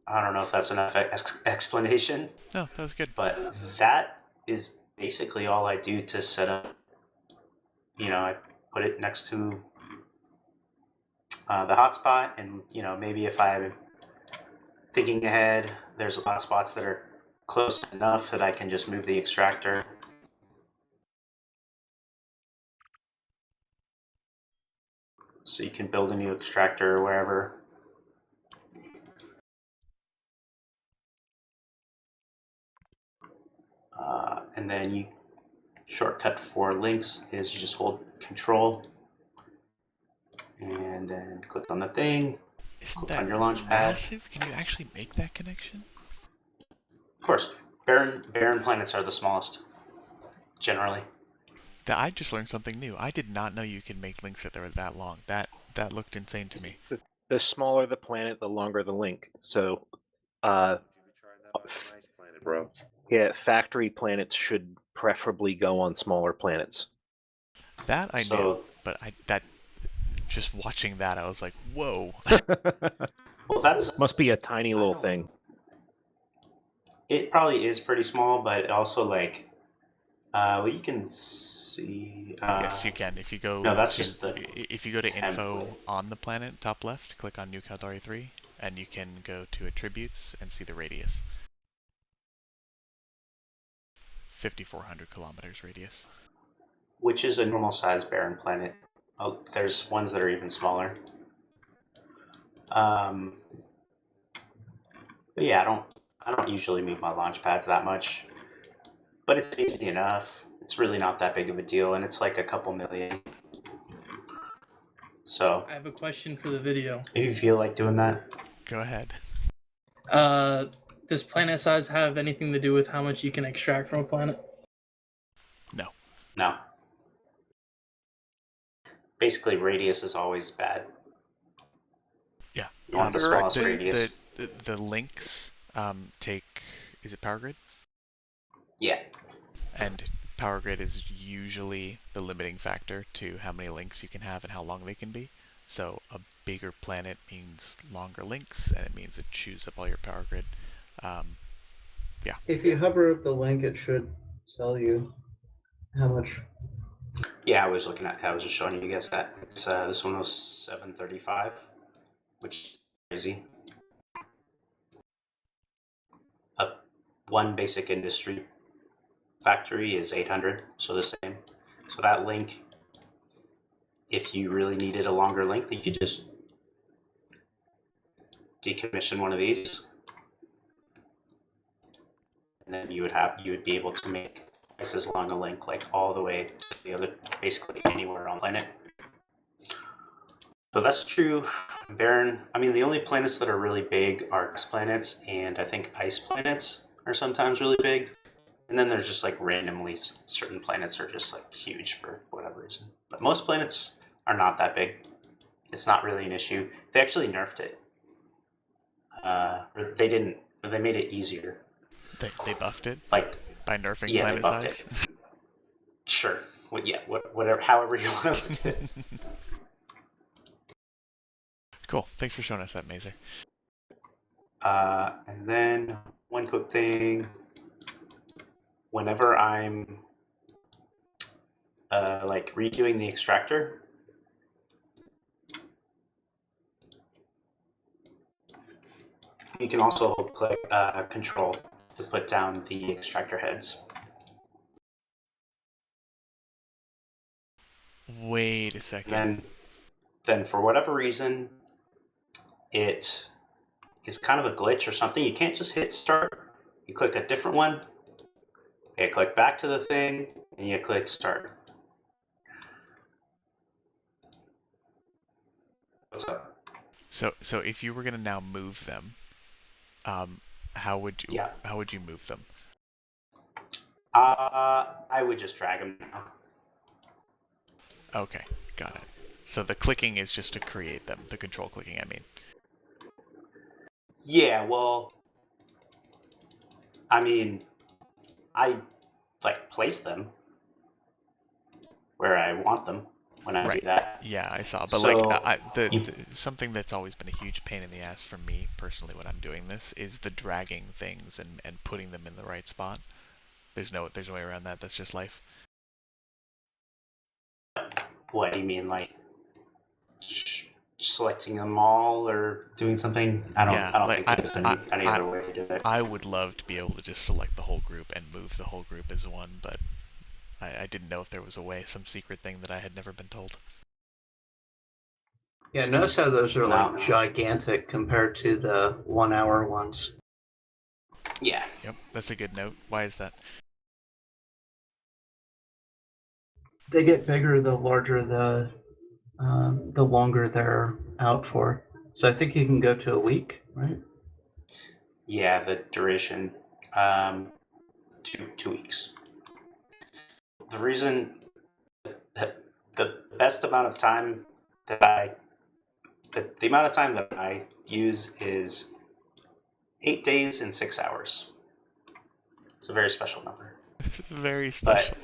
I don't know if that's enough explanation. No, that was good. But that is basically all I do to set up. I put it next to the hotspot, and maybe if I'm thinking ahead, there's hotspots that are close enough that I can just move the extractor. So you can build a new extractor wherever. And then shortcut for links is you just hold Control and then click on the thing. Isn't click on that your launch pad. massive? Can you actually make that connection? Of course, barren planets are the smallest, generally. I just learned something new. I did not know you could make links that were that long. That looked insane to me. The smaller the planet, the longer the link. So, bro. Yeah, factory planets should preferably go on smaller planets. That I knew, but just watching that, I was like, whoa. Well, that's must be a tiny little thing. It probably is pretty small, but it also well, you can see. Yes, you can. If you go. No, that's just the. If you go to info on the planet, top left, click on New Caldari 3, and you can go to attributes and see the radius. 5,400 kilometers radius. Which is a normal size barren planet. Oh, there's ones that are even smaller. But yeah, I don't usually move my launch pads that much, but it's easy enough. It's really not that big of a deal, and it's like a couple million. So I have a question for the video. If you feel like doing that, go ahead. Does planet size have anything to do with how much you can extract from a planet? No. No. Basically, radius is always bad. Yeah. You want the smallest radius. The links take. Is it Power Grid? Yeah. And Power Grid is usually the limiting factor to how many links you can have and how long they can be. So a bigger planet means longer links, and it means it chews up all your power grid. Yeah. If you hover over the link, it should tell you how much. Yeah, I was looking at. I was just showing you guys that. It's this one was 735, which is crazy. One basic industry factory is 800, so the same. So that link, if you really needed a longer link, you could just decommission one of these, and then you would be able to make twice as long a link, like all the way to the other, basically anywhere on the planet. So that's true. Barren. I mean, the only planets that are really big are gas planets, and I think ice planets are sometimes really big. And then there's just like randomly certain planets are just like huge for whatever reason. But most planets are not that big. It's not really an issue. They actually nerfed it. Or they didn't. Or they made it easier. They buffed it? Like by nerfing yeah, planet they buffed size? it. Sure. Well, yeah. Whatever. However you want to look at it. Cool. Thanks for showing us that, Mazer. And then one quick thing. Whenever I'm like redoing the extractor, you can also click Control to put down the extractor heads. Wait a second. Then for whatever reason, it is kind of a glitch or something. You can't just hit start. You click a different one. You click back to the thing, and you click start. What's up? So if you were gonna now move them, how would you move them? I would just drag them now. Okay, got it. So the clicking is just to create them. The control clicking, I mean. Yeah, well, I mean, I like place them where I want them when I do that. Yeah, I saw. But So, the something that's always been a huge pain in the ass for me personally when I'm doing this is the dragging things and putting them in the right spot. There's no way around that. That's just life. What do you mean, like selecting them all or doing something? I don't think there's any other way to do it. I would love to be able to just select the whole group and move the whole group as one, but I didn't know if there was a way, some secret thing that I had never been told. Yeah, notice how those are like gigantic compared to the 1 hour ones. Yeah. Yep, that's a good note. Why is that? They get bigger the larger the longer they're out for. So I think you can go to a week, right? Yeah, the duration, 2 weeks. The reason, the best amount of time that the amount of time that I use is 8 days and 6 hours. It's a very special number. It's very special.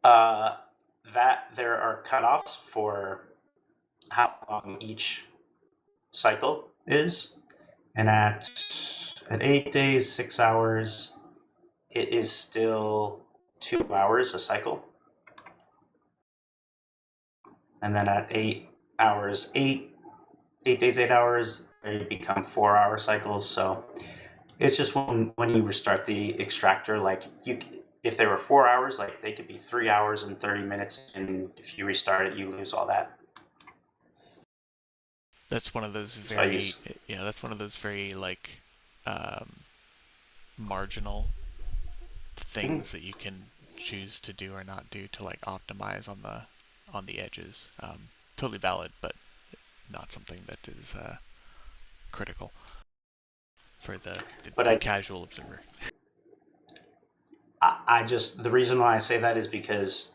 But, that there are cutoffs for how long each cycle is, and at 8 days, 6 hours, it is still 2 hours a cycle, and then at 8 hours, 8 days, 8 hours, they become 4 hour cycles. So it's just when you restart the extractor, like if they were 4 hours, like they could be 3 hours and 30 minutes, and if you restart it, you lose all that. That's one of those that's one of those very like marginal things that you can choose to do or not do to like optimize on the edges. Totally valid, but not something that is critical for the casual observer. The reason why I say that is because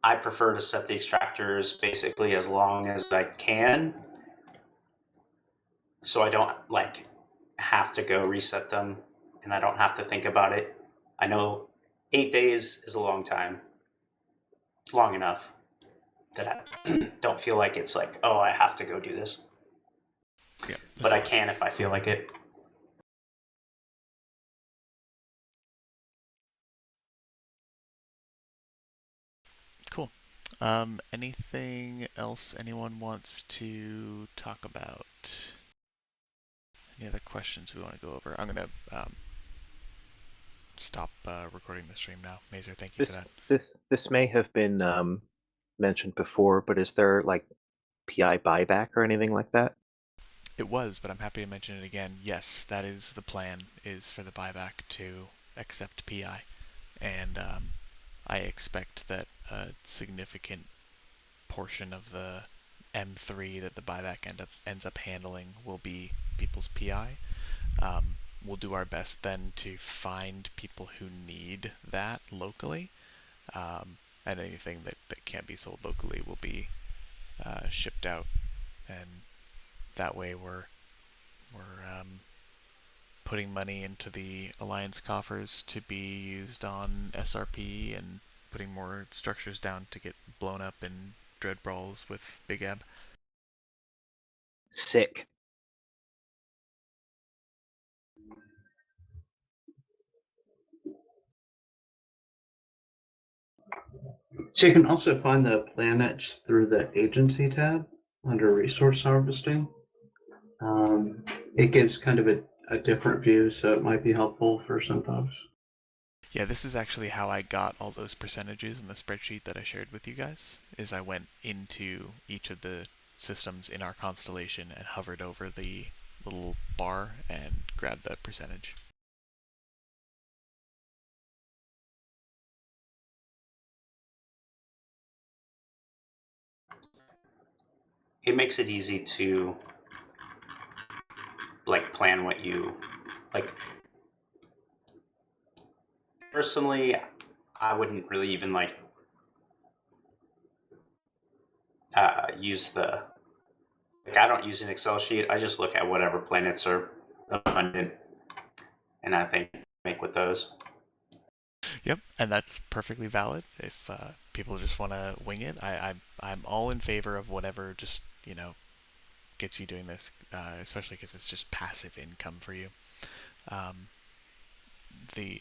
I prefer to set the extractors basically as long as I can, so I don't like have to go reset them, and I don't have to think about it. I know 8 days is a long time, long enough, that I don't feel like it's like, oh, I have to go do this. Yeah. But I can if I feel like it. Cool. Anything else anyone wants to talk about? Any other questions we want to go over? I'm gonna stop recording the stream now. Mazer, thank you for that. This may have been mentioned before, but is there like PI buyback or anything like that? It was, but I'm happy to mention it again. Yes, that is the plan, is for the buyback to accept PI. And I expect that a significant portion of the M3 that the buyback ends up handling will be people's PI. We'll do our best then to find people who need that locally, and anything that can't be sold locally will be shipped out, and that way we're putting money into the Alliance coffers to be used on SRP and putting more structures down to get blown up in Dread Brawls with Big Ab. Sick. So you can also find the planets through the agency tab under resource harvesting. It gives kind of a different view, so it might be helpful for some folks. Yeah, this is actually how I got all those percentages in the spreadsheet that I shared with you guys, is I went into each of the systems in our constellation and hovered over the little bar and grabbed the percentage. It makes it easy to like plan what you like. Personally, I wouldn't really even like use the like. I don't use an Excel sheet. I just look at whatever planets are abundant, and I think make with those. Yep, and that's perfectly valid. If people just want to wing it, I'm all in favor of whatever just gets you doing this, especially because it's just passive income for you.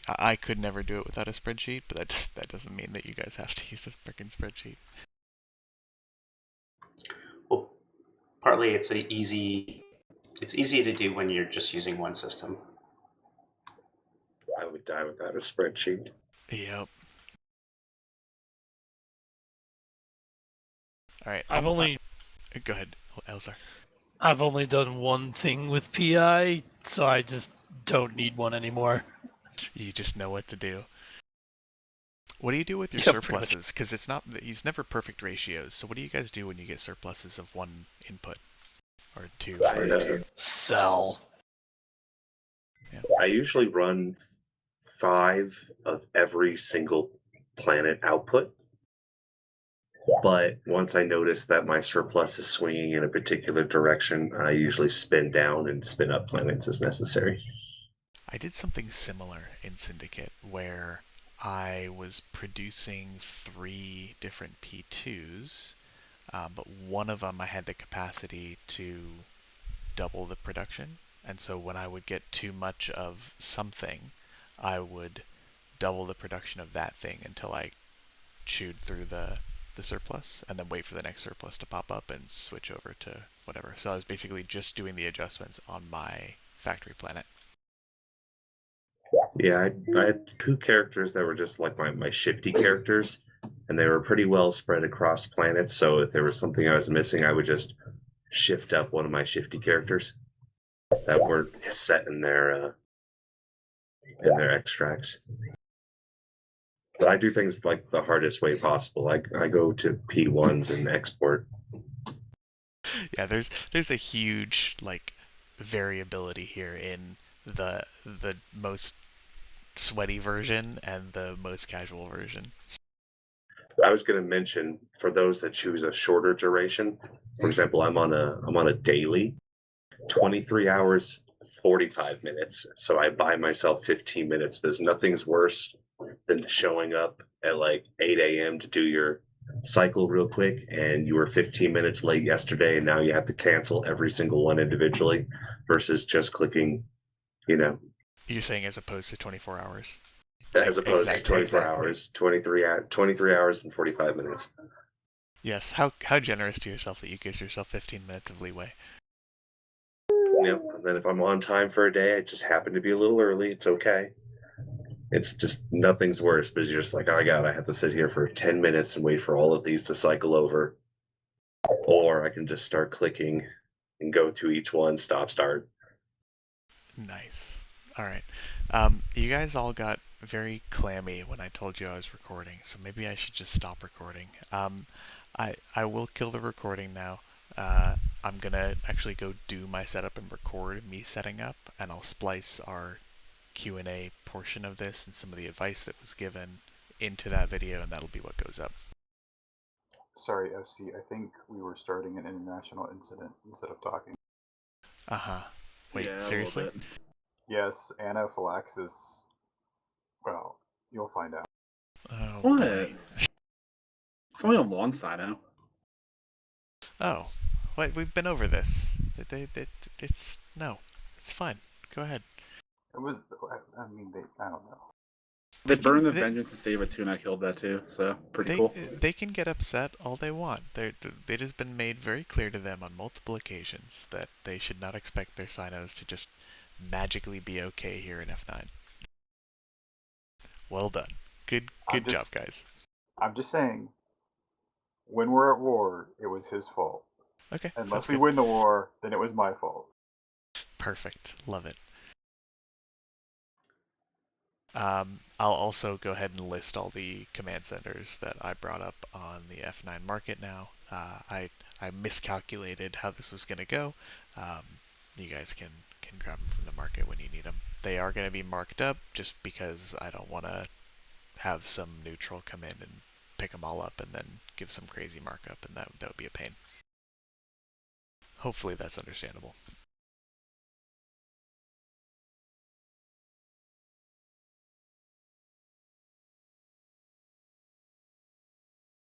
I could never do it without a spreadsheet, but that doesn't mean that you guys have to use a freaking spreadsheet. Well, partly it's easy to do when you're just using one system. I would die without a spreadsheet. Yep. All right. Go ahead, Elzar. I've only done one thing with PI, so I just don't need one anymore. You just know what to do. What do you do with your surpluses? Because it's never perfect ratios. So what do you guys do when you get surpluses of one input or two? Sell. Yeah. I usually run 5 of every single planet output. But once I notice that my surplus is swinging in a particular direction, I usually spin down and spin up planets as necessary. I did something similar in Syndicate where I was producing 3 different P2s, but one of them I had the capacity to double the production. And so when I would get too much of something, I would double the production of that thing until I chewed through the surplus, and then wait for the next surplus to pop up and switch over to whatever. So I was basically just doing the adjustments on my factory planet. Yeah, I had 2 characters that were just like my shifty characters, and they were pretty well spread across planets, so if there was something I was missing, I would just shift up one of my shifty characters that weren't set in their extracts. But I do things like the hardest way possible. I go to P1s and export. Yeah, there's a huge variability here in the most sweaty version and the most casual version. I was going to mention for those that choose a shorter duration. For example, I'm on a daily, 23 hours, 45 minutes. So I buy myself 15 minutes because nothing's worse than showing up at 8 a.m. to do your cycle real quick and you were 15 minutes late yesterday and now you have to cancel every single one individually versus just clicking, you know, You're saying as opposed to 24 hours. as opposed to 24 Exactly. hours, 23 hours and 45 minutes. Yes. How generous to yourself that you give yourself 15 minutes of leeway. Yep. And then if I'm on time for a day, I just happen to be a little early. It's okay. It's just nothing's worse because you're just like, oh God, I have to sit here for 10 minutes and wait for all of these to cycle over. Or I can just start clicking and go through each one, stop, start. Nice. All right. You guys all got very clammy when I told you I was recording, so maybe I should just stop recording. I will kill the recording now. I'm gonna actually go do my setup and record me setting up, and I'll splice our Q&A portion of this and some of the advice that was given into that video, and that'll be what goes up. Sorry, FC, I think we were starting an international incident instead of talking. Uh-huh. Wait, Yeah, seriously? Yes, anaphylaxis. Well, you'll find out. Oh, What? boy. It's only on one side now. Oh, wait, we've been over this. It's no, it's fine. Go ahead. It was. I mean, I don't know. They burned the Vengeance to save it too, and I killed that too. So pretty cool. They can get upset all they want. It has been made very clear to them on multiple occasions that they should not expect their Sinos to just magically be okay here in F9. Well done. Good job, guys. I'm just saying. When we're at war, it was his fault. Okay. Unless we win the war, then it was my fault. Perfect. Love it. I'll also go ahead and list all the command centers that I brought up on the F9 market now. I miscalculated how this was going to go. You guys can grab them from the market when you need them. They are going to be marked up just because I don't want to have some neutral come in and pick them all up and then give some crazy markup, and that would be a pain. Hopefully that's understandable.